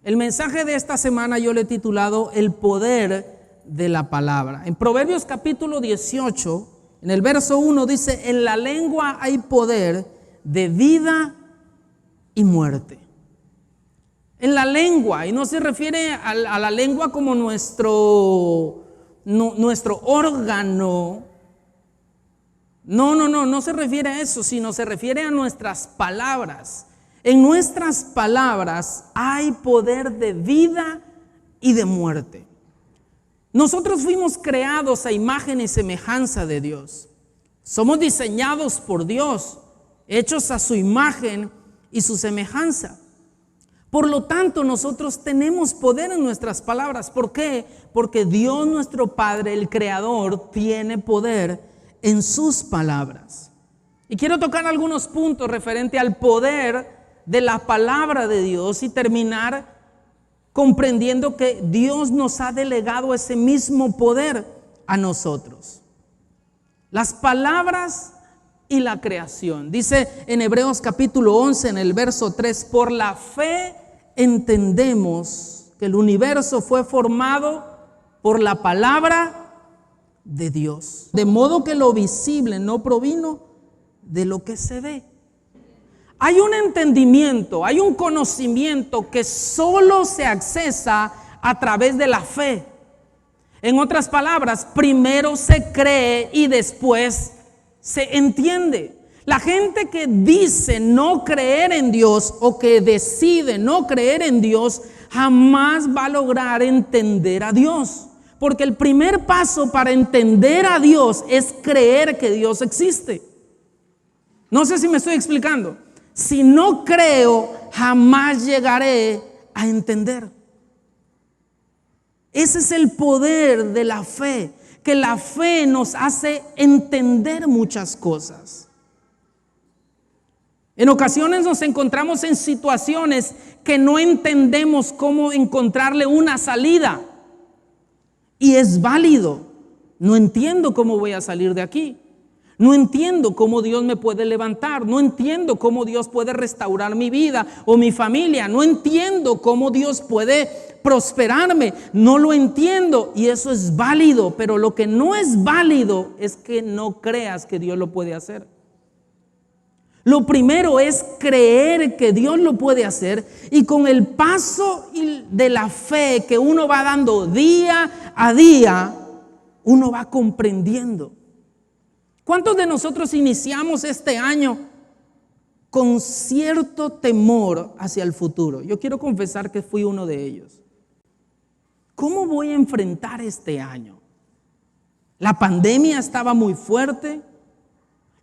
El mensaje de esta semana yo le he titulado El poder de la palabra. En Proverbios capítulo 18, en el verso 1 dice: en la lengua hay poder de vida y muerte. En la lengua, y no se refiere a la lengua como nuestro órgano. No se refiere a eso, sino se refiere a nuestras palabras. En nuestras palabras hay poder de vida y de muerte. Nosotros fuimos creados a imagen y semejanza de Dios. Somos diseñados por Dios, hechos a su imagen y su semejanza. Por lo tanto, nosotros tenemos poder en nuestras palabras. ¿Por qué? Porque Dios, nuestro Padre, el Creador, tiene poder en sus palabras. Y quiero tocar algunos puntos referente al poder de la palabra de Dios y terminar comprendiendo que Dios nos ha delegado ese mismo poder a nosotros. Las palabras y la creación. Dice en Hebreos capítulo 11, en el verso 3: por la fe entendemos que el universo fue formado por la palabra de Dios, de modo que lo visible no provino de lo que se ve. Hay un entendimiento, hay un conocimiento que solo se accesa a través de la fe. En otras palabras, primero se cree y después se entiende. La gente que dice no creer en Dios o que decide no creer en Dios jamás va a lograr entender a Dios. Porque el primer paso para entender a Dios es creer que Dios existe. No sé si me estoy explicando. Si no creo, jamás llegaré a entender. Ese es el poder de la fe, que la fe nos hace entender muchas cosas. En ocasiones nos encontramos en situaciones que no entendemos cómo encontrarle una salida. Y es válido. No entiendo cómo voy a salir de aquí. No entiendo cómo Dios me puede levantar. No entiendo cómo Dios puede restaurar mi vida o mi familia. No entiendo cómo Dios puede prosperarme. No lo entiendo y eso es válido. Pero lo que no es válido es que no creas que Dios lo puede hacer. Lo primero es creer que Dios lo puede hacer, y con el paso de la fe que uno va dando día a día, uno va comprendiendo. ¿Cuántos de nosotros iniciamos este año con cierto temor hacia el futuro? Yo quiero confesar que fui uno de ellos. ¿Cómo voy a enfrentar este año? La pandemia estaba muy fuerte,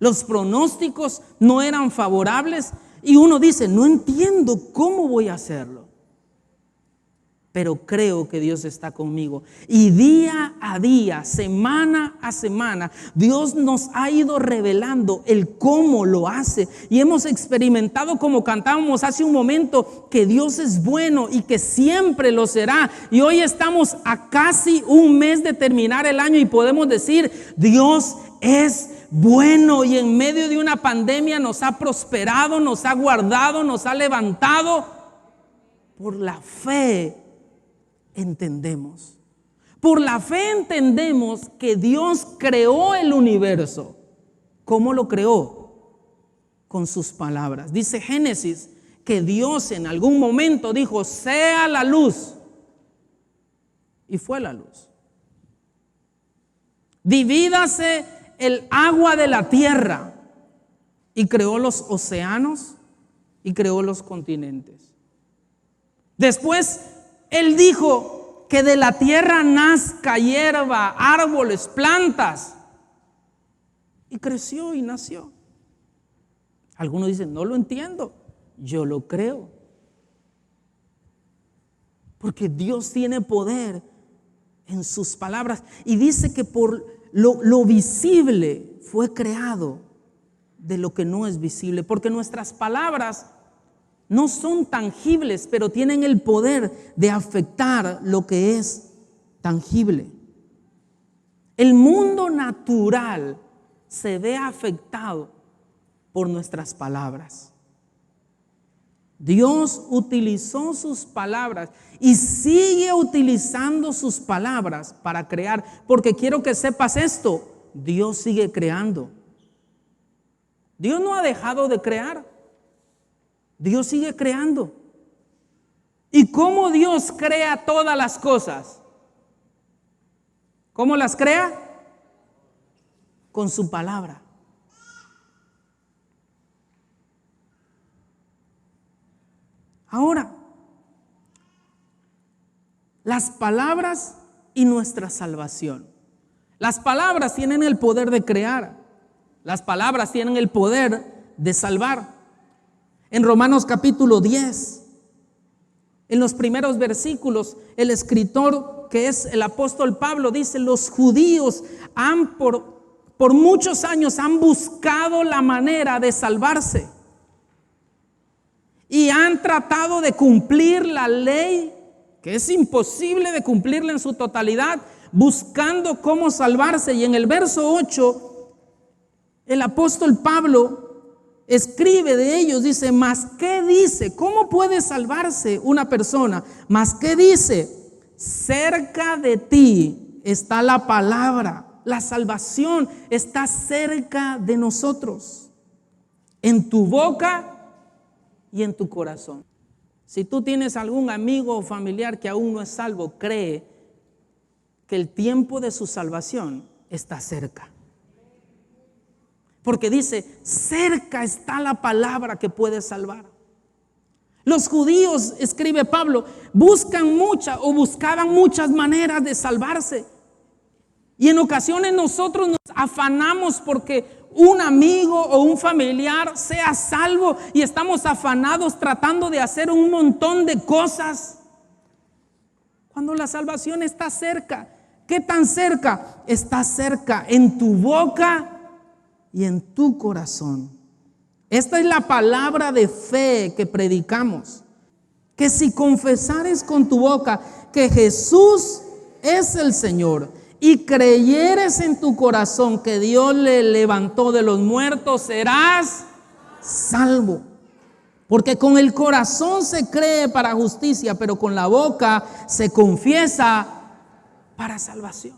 los pronósticos no eran favorables y uno dice, no entiendo cómo voy a hacerlo. Pero creo que Dios está conmigo. Y día a día, semana a semana, Dios nos ha ido revelando el cómo lo hace. Y hemos experimentado, como cantábamos hace un momento, que Dios es bueno y que siempre lo será. Y hoy estamos a casi un mes de terminar el año y podemos decir, Dios es bueno, y en medio de una pandemia nos ha prosperado, nos ha guardado, nos ha levantado. Por la fe entendemos. Por la fe entendemos que Dios creó el universo. ¿Cómo lo creó? Con sus palabras. Dice Génesis que Dios en algún momento dijo, sea la luz. Y fue la luz. Divídase el agua de la tierra. Y creó los océanos y creó los continentes. Después Él dijo que de la tierra nazca hierba, árboles, plantas. Y creció y nació. Algunos dicen, no lo entiendo. Yo lo creo. Porque Dios tiene poder en sus palabras. Y dice que por lo visible fue creado de lo que no es visible. Porque nuestras palabras no son tangibles, pero tienen el poder de afectar lo que es tangible. El mundo natural se ve afectado por nuestras palabras. Dios utilizó sus palabras y sigue utilizando sus palabras para crear, porque quiero que sepas esto, Dios sigue creando. Dios no ha dejado de crear, Dios sigue creando. ¿Y cómo Dios crea todas las cosas? ¿Cómo las crea? Con su palabra. Ahora, las palabras y nuestra salvación. Las palabras tienen el poder de crear. Las palabras tienen el poder de salvar. En Romanos capítulo 10, en los primeros versículos, el escritor, que es el apóstol Pablo, dice: los judíos han por muchos años han buscado la manera de salvarse y han tratado de cumplir la ley, que es imposible de cumplirla en su totalidad, buscando cómo salvarse. Y en el verso 8, el apóstol Pablo escribe de ellos, dice: ¿mas qué dice? ¿Cómo puede salvarse una persona? ¿Mas qué dice? Cerca de ti está la palabra. La salvación está cerca de nosotros, en tu boca y en tu corazón. Si tú tienes algún amigo o familiar que aún no es salvo, cree que el tiempo de su salvación está cerca. Porque dice: cerca está la palabra que puede salvar. Los judíos, escribe Pablo, buscaban muchas maneras de salvarse. Y en ocasiones nosotros nos afanamos porque un amigo o un familiar sea salvo y estamos afanados tratando de hacer un montón de cosas, cuando la salvación está cerca. ¿Qué tan cerca? Está cerca, en tu boca y en tu corazón. Esta es la palabra de fe que predicamos, que si confesares con tu boca que Jesús es el Señor y creyeres en tu corazón que Dios le levantó de los muertos, serás salvo. Porque con el corazón se cree para justicia, pero con la boca se confiesa para salvación.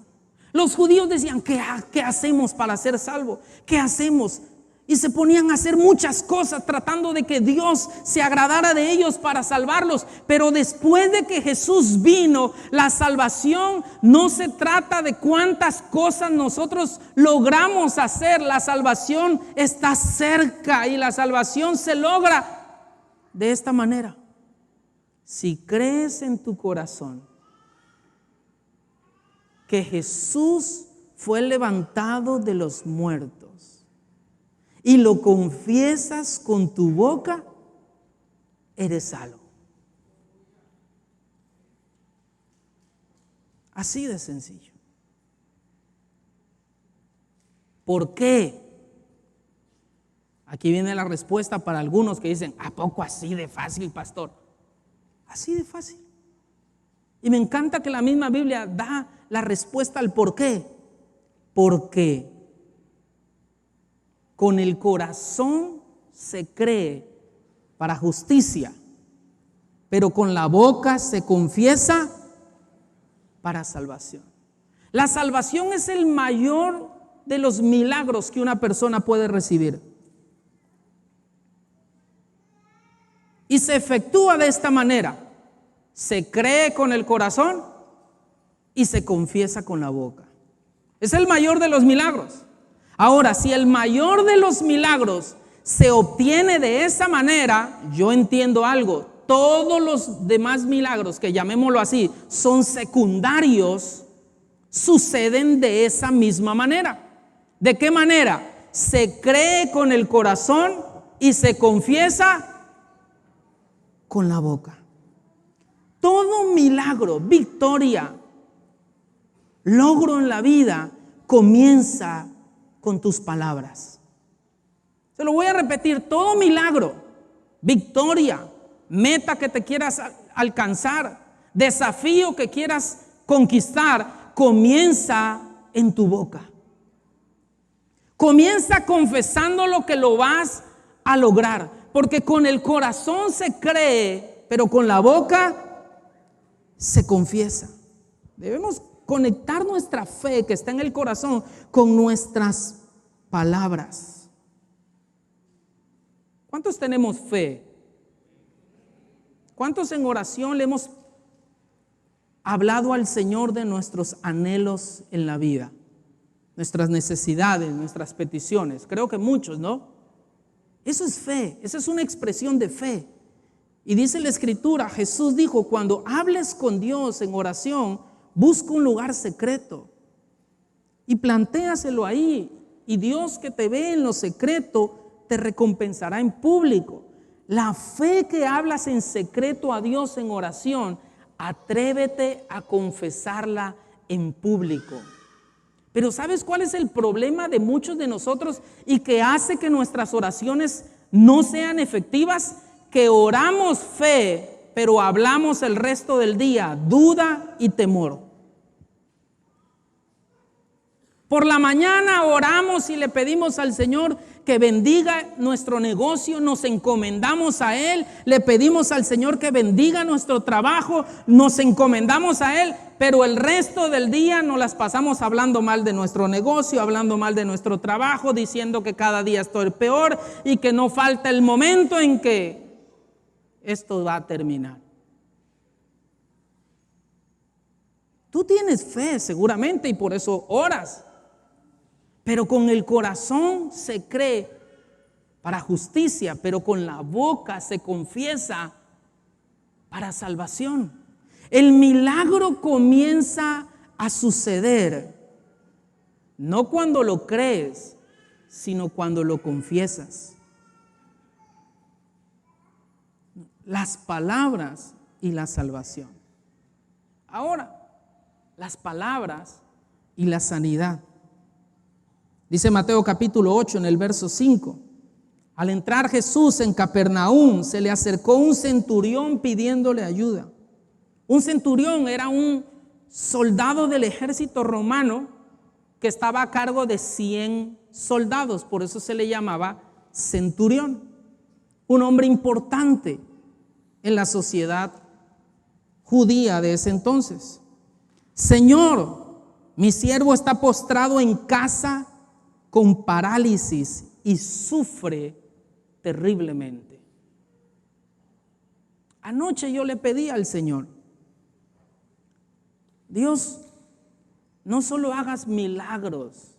Los judíos decían: ¿qué hacemos para ser salvos? ¿Qué hacemos? Y se ponían a hacer muchas cosas tratando de que Dios se agradara de ellos para salvarlos. Pero después de que Jesús vino, la salvación no se trata de cuántas cosas nosotros logramos hacer. La salvación está cerca y la salvación se logra de esta manera: si crees en tu corazón que Jesús fue levantado de los muertos y lo confiesas con tu boca, eres salvo. Así de sencillo. ¿Por qué? Aquí viene la respuesta para algunos que dicen: ¿a poco así de fácil, pastor? Así de fácil. Y me encanta que la misma Biblia da la respuesta al por qué. Porque con el corazón se cree para justicia, pero con la boca se confiesa para salvación. La salvación es el mayor de los milagros que una persona puede recibir. Y se efectúa de esta manera: se cree con el corazón y se confiesa con la boca. Es el mayor de los milagros. Ahora, si el mayor de los milagros se obtiene de esa manera, yo entiendo algo: todos los demás milagros, que llamémoslo así, son secundarios, suceden de esa misma manera. ¿De qué manera? Se cree con el corazón y se confiesa con la boca. Todo milagro, victoria, logro en la vida comienza con tus palabras. Se lo voy a repetir: todo milagro, victoria, meta que te quieras alcanzar, desafío que quieras conquistar, comienza en tu boca. Comienza confesando lo que lo vas a lograr. porque con el corazón se cree, pero con la boca se confiesa. Debemos conectar nuestra fe que está en el corazón con nuestras palabras. ¿Cuántos tenemos fe? ¿Cuántos en oración le hemos hablado al Señor de nuestros anhelos en la vida? Nuestras necesidades, nuestras peticiones. Creo que muchos, ¿no? Eso es fe, esa es una expresión de fe. Y dice la Escritura, Jesús dijo, cuando hables con Dios en oración, busca un lugar secreto y plantéaselo ahí. Y Dios que te ve en lo secreto te recompensará en público. La fe que hablas en secreto a Dios en oración, atrévete a confesarla en público. Pero ¿sabes cuál es el problema de muchos de nosotros y que hace que nuestras oraciones no sean efectivas? Que oramos fe, pero hablamos el resto del día duda y temor. Por la mañana oramos y le pedimos al Señor que bendiga nuestro negocio, nos encomendamos a Él, le pedimos al Señor que bendiga nuestro trabajo, nos encomendamos a Él, pero el resto del día nos las pasamos hablando mal de nuestro negocio, hablando mal de nuestro trabajo, diciendo que cada día estoy peor y que no falta el momento en que esto va a terminar. Tú tienes fe seguramente y por eso oras. Pero con el corazón se cree para justicia, pero con la boca se confiesa para salvación. El milagro comienza a suceder, no cuando lo crees, sino cuando lo confiesas. Las palabras y la salvación. Ahora, las palabras y la sanidad. Dice Mateo capítulo 8 en el verso 5. Al entrar Jesús en Capernaum, se le acercó un centurión pidiéndole ayuda. Un centurión era un soldado del ejército romano que estaba a cargo de 100 soldados, por eso se le llamaba centurión. Un hombre importante en la sociedad judía de ese entonces. Señor, mi siervo está postrado en casa con parálisis y sufre terriblemente. Anoche yo le pedí al Señor, Dios, no solo hagas milagros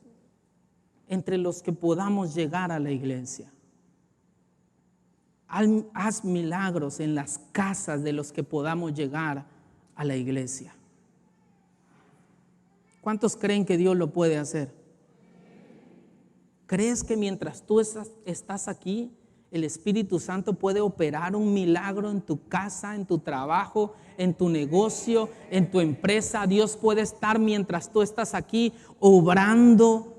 entre los que podamos llegar a la iglesia, haz milagros en las casas de los que podamos llegar a la iglesia. ¿Cuántos creen que Dios lo puede hacer? ¿Crees que mientras tú estás aquí, el Espíritu Santo puede operar un milagro en tu casa, en tu trabajo, en tu negocio, en tu empresa? Dios puede estar mientras tú estás aquí obrando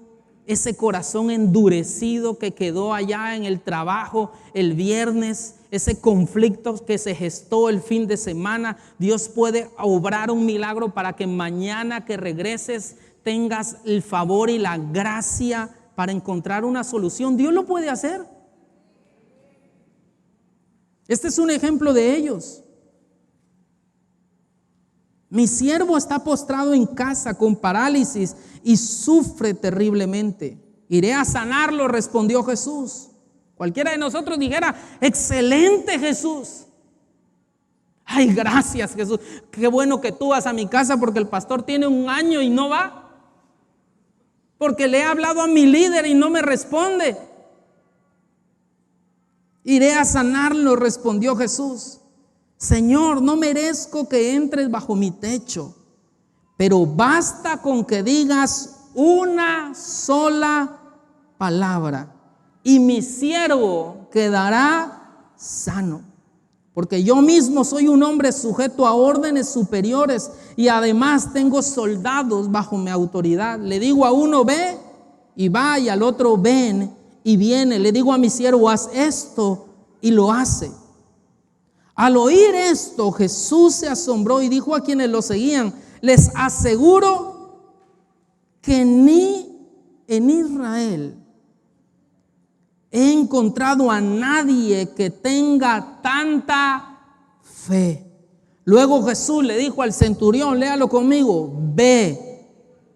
ese corazón endurecido que quedó allá en el trabajo el viernes, ese conflicto que se gestó el fin de semana. Dios puede obrar un milagro para que mañana que regreses tengas el favor y la gracia para encontrar una solución. Dios lo puede hacer. Este es un ejemplo de ellos. Mi siervo está postrado en casa con parálisis y sufre terriblemente. Iré a sanarlo, respondió Jesús. Cualquiera de nosotros dijera, excelente Jesús. Ay, gracias Jesús. Qué bueno que tú vas a mi casa porque el pastor tiene 1 año y no va. Porque le he hablado a mi líder y no me responde. Iré a sanarlo, respondió Jesús. Señor, no merezco que entres bajo mi techo, pero basta con que digas una sola palabra y mi siervo quedará sano. Porque yo mismo soy un hombre sujeto a órdenes superiores y además tengo soldados bajo mi autoridad. Le digo a uno ve y va, y al otro ven y viene. Le digo a mi siervo haz esto y lo hace. Al oír esto, Jesús se asombró y dijo a quienes lo seguían: les aseguro que ni en Israel he encontrado a nadie que tenga tanta fe. Luego Jesús le dijo al centurión, léalo conmigo, ve,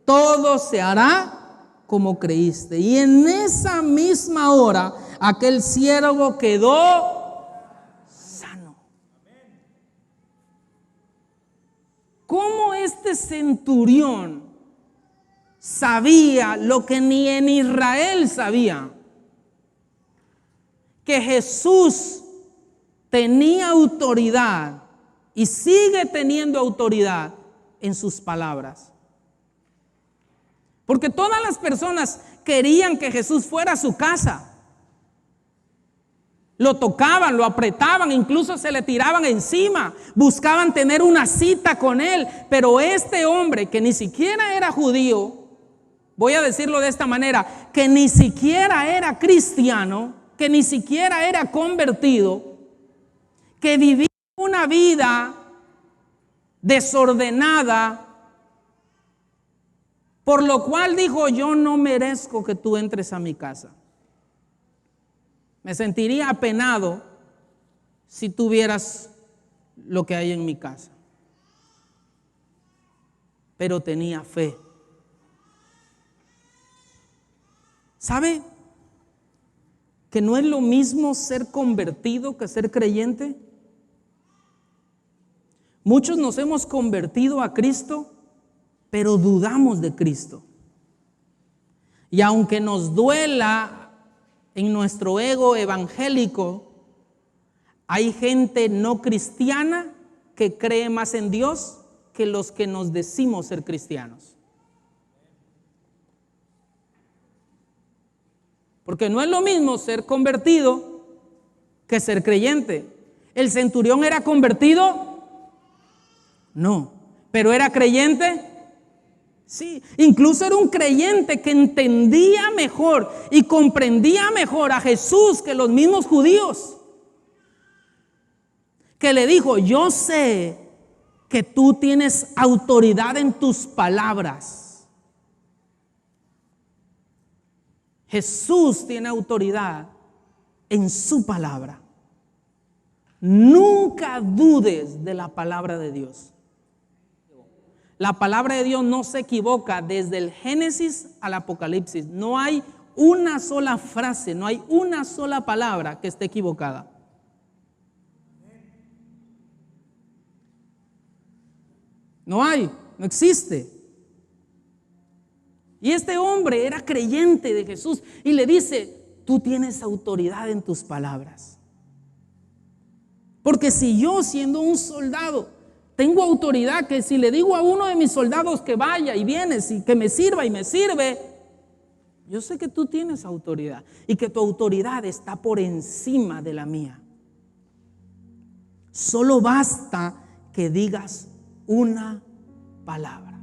todo se hará como creíste. Y en esa misma hora, aquel siervo quedó sano. ¿Cómo este centurión sabía lo que ni en Israel sabía? Que Jesús tenía autoridad y sigue teniendo autoridad en sus palabras. Porque todas las personas querían que Jesús fuera a su casa. Lo tocaban, lo apretaban, incluso se le tiraban encima, buscaban tener una cita con él. Pero este hombre que ni siquiera era judío, voy a decirlo de esta manera, que ni siquiera era cristiano, que ni siquiera era convertido, que vivía una vida desordenada, por lo cual dijo, yo no merezco que tú entres a mi casa. Me sentiría apenado si tuvieras lo que hay en mi casa. Pero tenía fe. ¿Sabe que no es lo mismo ser convertido que ser creyente? Muchos nos hemos convertido a Cristo, pero dudamos de Cristo. Y aunque nos duela en nuestro ego evangélico, hay gente no cristiana que cree más en Dios que los que nos decimos ser cristianos. Porque no es lo mismo ser convertido que ser creyente. ¿El centurión era convertido? No. ¿Pero era creyente? Sí. Incluso era un creyente que entendía mejor y comprendía mejor a Jesús que los mismos judíos. Que le dijo, yo sé que tú tienes autoridad en tus palabras. Jesús tiene autoridad en su palabra. Nunca dudes de la palabra de Dios. La palabra de Dios no se equivoca desde el Génesis al Apocalipsis. No hay una sola frase, no hay una sola palabra que esté equivocada. No hay, no existe. Y este hombre era creyente de Jesús y le dice, tú tienes autoridad en tus palabras. Porque si yo, siendo un soldado, tengo autoridad, que si le digo a uno de mis soldados que vaya y viene, y que me sirva y me sirve, yo sé que tú tienes autoridad y que tu autoridad está por encima de la mía. Solo basta que digas una palabra.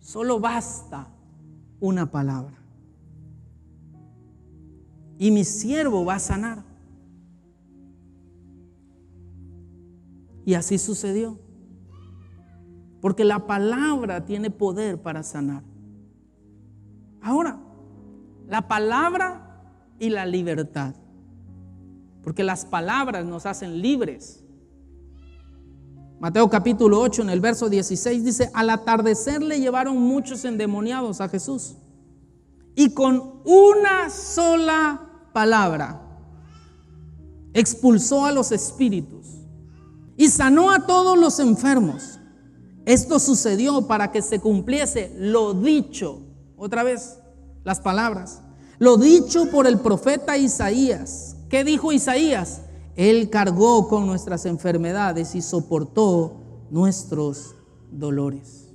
Solo basta una palabra. Y mi siervo va a sanar. Y así sucedió. Porque la palabra tiene poder para sanar. Ahora, la palabra y la libertad. Porque las palabras nos hacen libres. Mateo capítulo 8 en el verso 16 dice, al atardecer le llevaron muchos endemoniados a Jesús. Y con una sola palabra expulsó a los espíritus y sanó a todos los enfermos. Esto sucedió para que se cumpliese lo dicho, otra vez las palabras, lo dicho por el profeta Isaías. ¿Qué dijo Isaías? Él cargó con nuestras enfermedades y soportó nuestros dolores.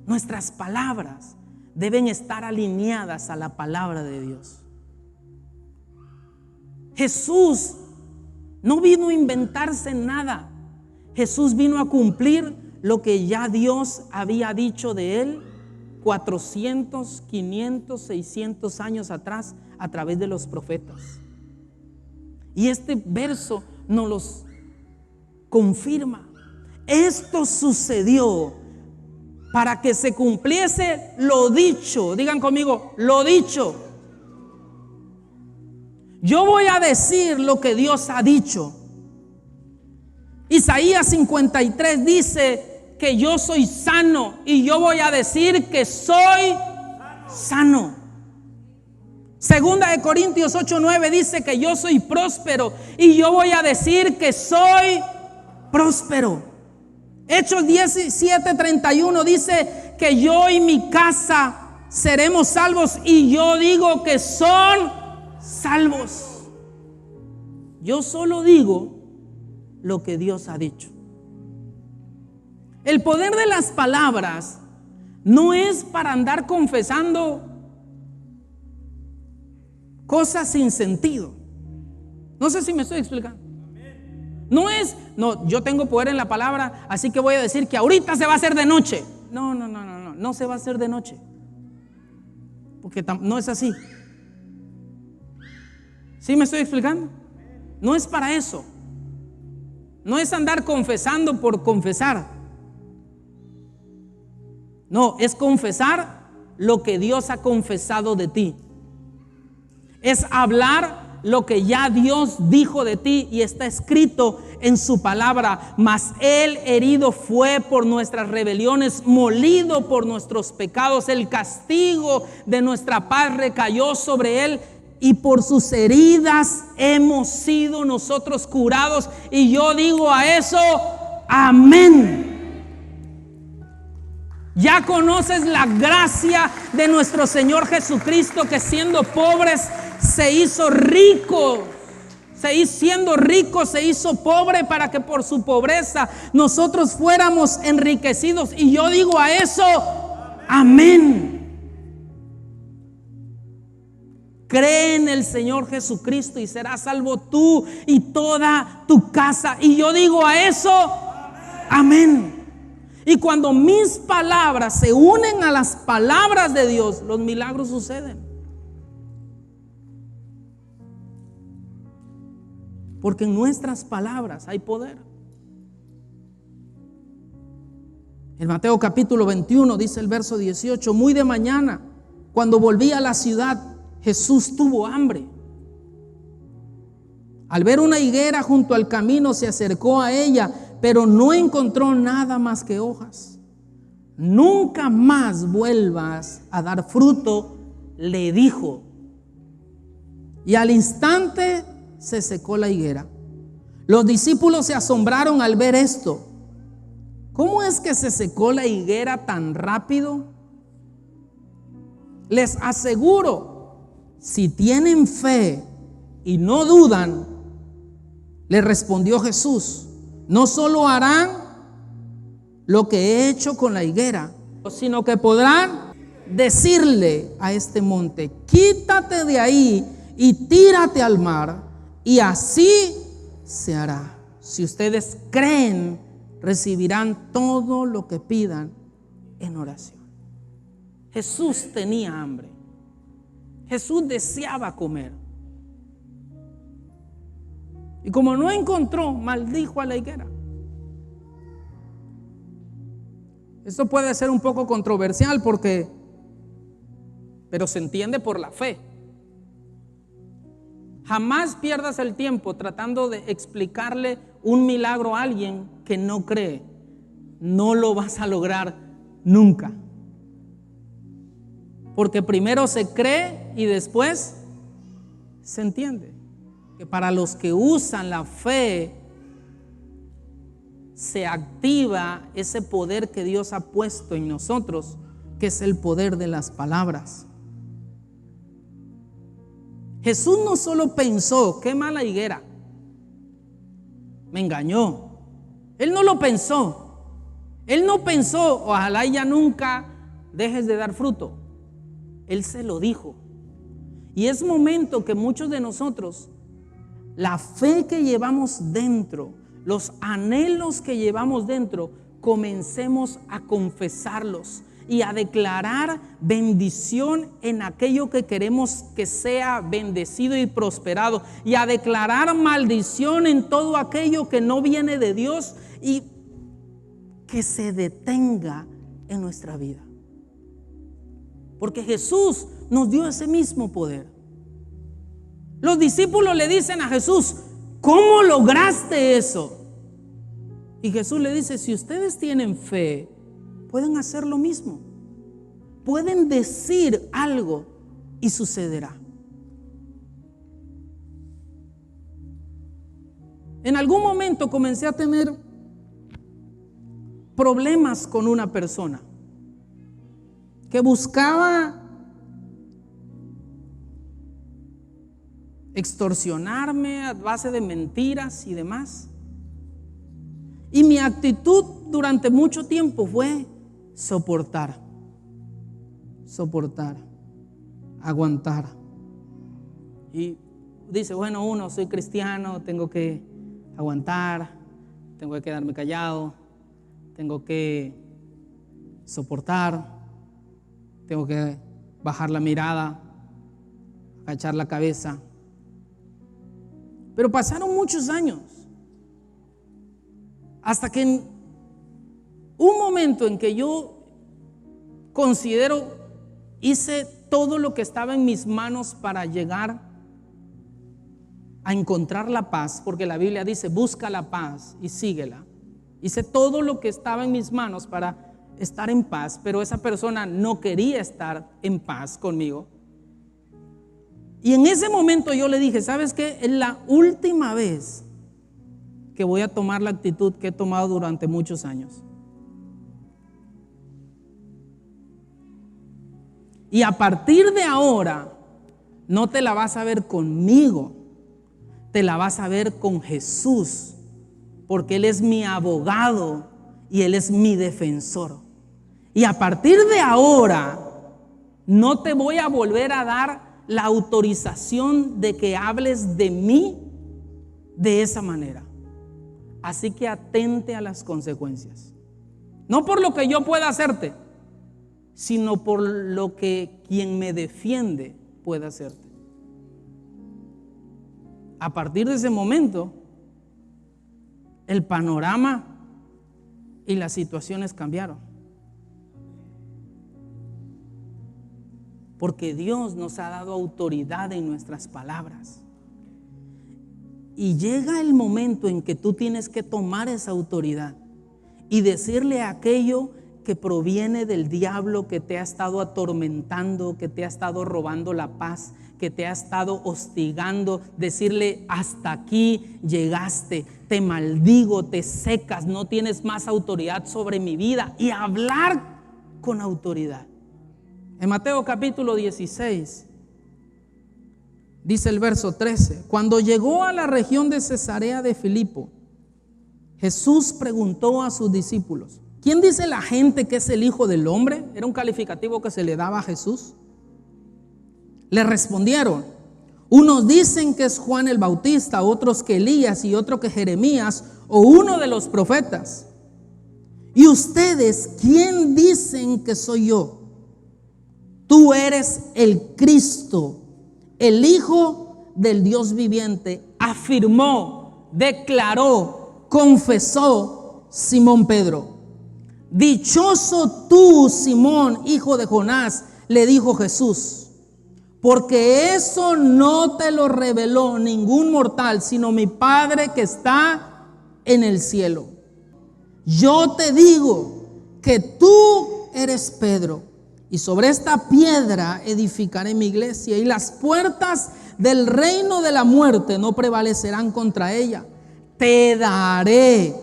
Nuestras palabras deben estar alineadas a la palabra de Dios. Jesús no vino a inventarse nada. Jesús vino a cumplir lo que ya Dios había dicho de él 400, 500, 600 años atrás a través de los profetas. Y este verso nos los confirma. Esto sucedió para que se cumpliese lo dicho. Digan conmigo, lo dicho. Yo voy a decir lo que Dios ha dicho. Isaías 53 dice que yo soy sano, y yo voy a decir que soy sano. Segunda de Corintios 8:9 dice que yo soy próspero, y yo voy a decir que soy próspero. Hechos 17:31 dice que yo y mi casa seremos salvos, y yo digo que son salvos. Yo solo digo lo que Dios ha dicho. El poder de las palabras no es para andar confesando cosas sin sentido. No sé si me estoy explicando. No, yo tengo poder en la palabra, así que voy a decir que ahorita se va a hacer de noche. No se va a hacer de noche, porque no es así. ¿Sí me estoy explicando? No es para eso. No es andar confesando por confesar. No, es confesar lo que Dios ha confesado de ti. Es hablar lo que ya Dios dijo de ti y está escrito en su palabra. Mas Él herido fue por nuestras rebeliones, molido por nuestros pecados. El castigo de nuestra paz recayó sobre Él, y por sus heridas hemos sido nosotros curados. Y yo digo a eso, amén. Ya conoces la gracia de nuestro Señor Jesucristo, que siendo pobres se hizo rico. Siendo rico se hizo pobre para que por su pobreza nosotros fuéramos enriquecidos. Y yo digo a eso, amén. Cree en el Señor Jesucristo y serás salvo tú y toda tu casa. Y yo digo a eso, amén. Y cuando mis palabras se unen a las palabras de Dios, los milagros suceden. Porque en nuestras palabras hay poder. En Mateo capítulo 21 dice el verso 18: muy de mañana, cuando volví a la ciudad, Jesús tuvo hambre. Al ver una higuera junto al camino, se acercó a ella, pero no encontró nada más que hojas. Nunca más vuelvas a dar fruto, le dijo. Y al instante se secó la higuera. Los discípulos se asombraron al ver esto. ¿Cómo es que se secó la higuera tan rápido? Les aseguro, si tienen fe y no dudan, le respondió Jesús, no solo harán lo que he hecho con la higuera, sino que podrán decirle a este monte: quítate de ahí y tírate al mar, y así se hará. Si ustedes creen, recibirán todo lo que pidan en oración. Jesús tenía hambre. Jesús deseaba comer. Y como no encontró, maldijo a la higuera. Esto puede ser un poco controversial pero se entiende por la fe. Jamás pierdas el tiempo tratando de explicarle un milagro a alguien que no cree. No lo vas a lograr nunca. Porque primero se cree y después se entiende. Que para los que usan la fe, se activa ese poder que Dios ha puesto en nosotros, que es el poder de las palabras. Jesús no solo pensó, qué mala higuera, me engañó. Él no lo pensó. Él no pensó, ojalá ya nunca dejes de dar fruto. Él se lo dijo. Y es momento que muchos de nosotros, la fe que llevamos dentro, los anhelos que llevamos dentro, comencemos a confesarlos y a declarar bendición en aquello que queremos que sea bendecido y prosperado, y a declarar maldición en todo aquello que no viene de Dios, y que se detenga en nuestra vida. Porque Jesús nos dio ese mismo poder. Los discípulos le dicen a Jesús: ¿cómo lograste eso? Y Jesús le dice: si ustedes tienen fe, pueden hacer lo mismo. Pueden decir algo y sucederá. En algún momento comencé a tener problemas con una persona que buscaba extorsionarme a base de mentiras y demás. Y mi actitud durante mucho tiempo fue soportar, aguantar. Y dice: bueno, uno, soy cristiano, tengo que aguantar, tengo que quedarme callado, tengo que soportar, tengo que bajar la mirada, agachar la cabeza. Pero pasaron muchos años hasta que en un momento en que yo considero hice todo lo que estaba en mis manos para llegar a encontrar la paz, porque la Biblia dice: busca la paz y síguela. Hice todo lo que estaba en mis manos para estar en paz, pero esa persona no quería estar en paz conmigo. Y en ese momento yo le dije: ¿sabes qué? Es la última vez que voy a tomar la actitud que he tomado durante muchos años. Y a partir de ahora no te la vas a ver conmigo, te la vas a ver con Jesús, porque Él es mi abogado y Él es mi defensor. Y a partir de ahora no te voy a volver a dar la autorización de que hables de mí de esa manera. Así que atente a las consecuencias. No por lo que yo pueda hacerte, sino por lo que quien me defiende puede hacerte. A partir de ese momento, el panorama y las situaciones cambiaron. Porque Dios nos ha dado autoridad en nuestras palabras. Y llega el momento en que tú tienes que tomar esa autoridad y decirle a aquello que proviene del diablo, que te ha estado atormentando, que te ha estado robando la paz, que te ha estado hostigando, decirle: hasta aquí llegaste, te maldigo, te secas, no tienes más autoridad sobre mi vida, y hablar con autoridad. En Mateo capítulo 16 dice el verso 13: cuando llegó a la región de Cesarea de Filipo, Jesús preguntó a sus discípulos: ¿quién dice la gente que es el Hijo del Hombre? Era un calificativo que se le daba a Jesús. Le respondieron: unos dicen que es Juan el Bautista, otros que Elías, y otro que Jeremías o uno de los profetas. ¿Y ustedes quién dicen que soy yo? Tú eres el Cristo, el Hijo del Dios viviente, afirmó, declaró, confesó Simón Pedro. Dichoso tú, Simón, hijo de Jonás, le dijo Jesús, porque eso no te lo reveló ningún mortal, sino mi Padre que está en el cielo. Yo te digo que tú eres Pedro, y sobre esta piedra edificaré mi iglesia, y las puertas del reino de la muerte no prevalecerán contra ella. Te daré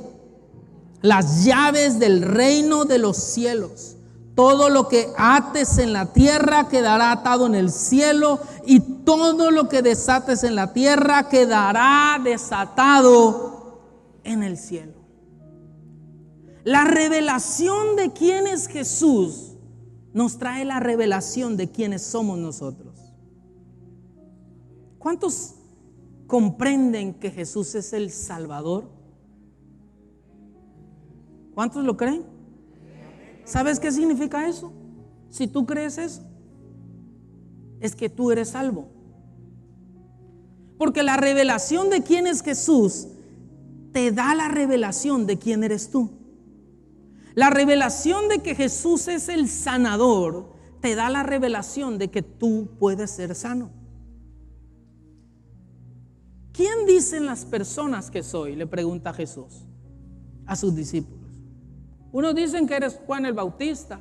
las llaves del reino de los cielos. Todo lo que ates en la tierra quedará atado en el cielo, y todo lo que desates en la tierra quedará desatado en el cielo. La revelación de quién es Jesús nos trae la revelación de quiénes somos nosotros. ¿Cuántos comprenden que Jesús es el Salvador? ¿Cuántos lo creen? ¿Sabes qué significa eso? Si tú crees eso, es que tú eres salvo. Porque la revelación de quién es Jesús te da la revelación de quién eres tú. La revelación de que Jesús es el sanador te da la revelación de que tú puedes ser sano. ¿Quién dicen las personas que soy?, le pregunta Jesús a sus discípulos. Unos dicen que eres Juan el Bautista,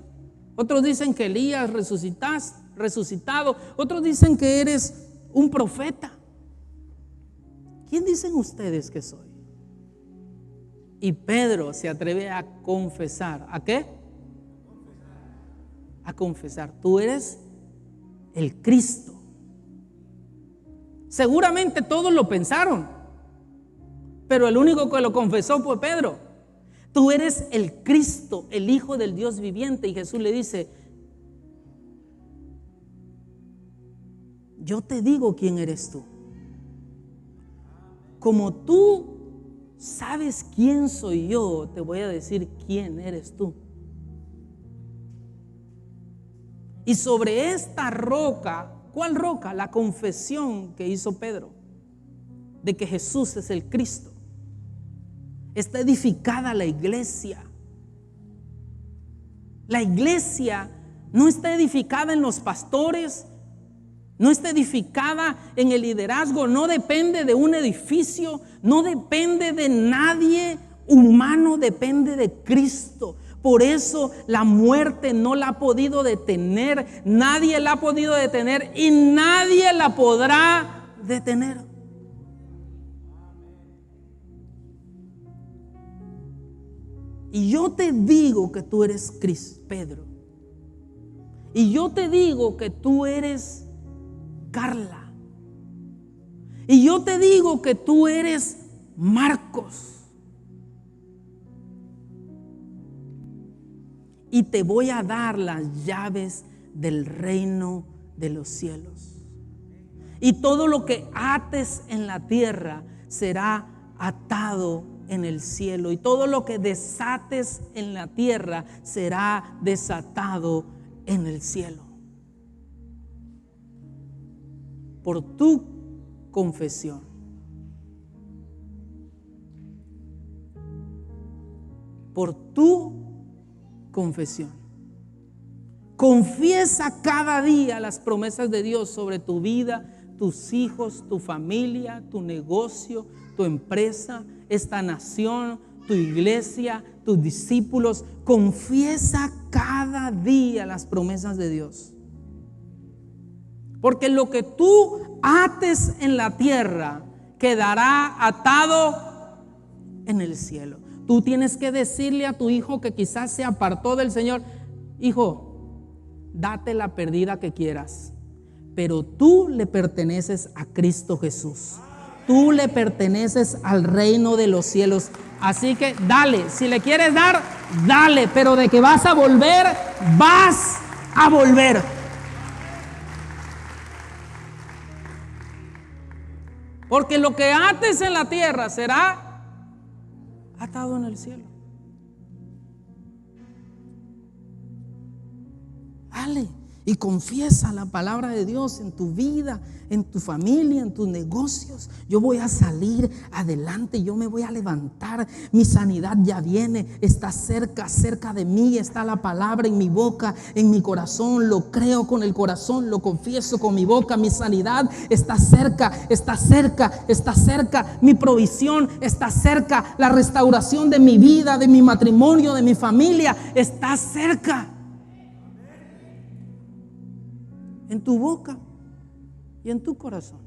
otros dicen que Elías resucitado, otros dicen que eres un profeta. ¿Quién dicen ustedes que soy? Y Pedro se atreve a confesar. ¿A qué? A confesar. Tú eres el Cristo. Seguramente todos lo pensaron, pero el único que lo confesó fue Pedro. Tú eres el Cristo, el Hijo del Dios viviente. Y Jesús le dice: yo te digo quién eres tú. Como tú sabes quién soy yo, te voy a decir quién eres tú. Y sobre esta roca, ¿cuál roca? La confesión que hizo Pedro de que Jesús es el Cristo. Está edificada la iglesia. La iglesia no está edificada en los pastores, no está edificada en el liderazgo, no depende de un edificio, no depende de nadie humano, depende de Cristo. Por eso la muerte no la ha podido detener, nadie la ha podido detener y nadie la podrá detener. Y yo te digo que tú eres Pedro. Y yo te digo que tú eres Carla. Y yo te digo que tú eres Marcos. Y te voy a dar las llaves del reino de los cielos. Y todo lo que ates en la tierra será atado en el cielo. Y todo lo que desates en la tierra será desatado en el cielo. Por tu confesión. Por tu confesión. Confiesa cada día las promesas de Dios sobre tu vida, tus hijos, tu familia, tu negocio, tu empresa, esta nación, tu iglesia, tus discípulos. Confiesa cada día las promesas de Dios. Porque lo que tú ates en la tierra quedará atado en el cielo. Tú tienes que decirle a tu hijo que quizás se apartó del Señor: hijo, date la perdida que quieras, pero tú le perteneces a Cristo Jesús. Tú le perteneces al reino de los cielos. Así que dale, si le quieres dar, dale, pero de que vas a volver, vas a volver. Porque lo que ates en la tierra será atado en el cielo. Dale y confiesa la palabra de Dios en tu vida, en tu familia, en tus negocios. Yo voy a salir adelante, yo me voy a levantar, mi sanidad ya viene, está cerca de mí, está la palabra en mi boca, en mi corazón, lo creo con el corazón, lo confieso con mi boca, mi sanidad está cerca, mi provisión está cerca, la restauración de mi vida, de mi matrimonio, de mi familia está cerca. En tu boca y en tu corazón.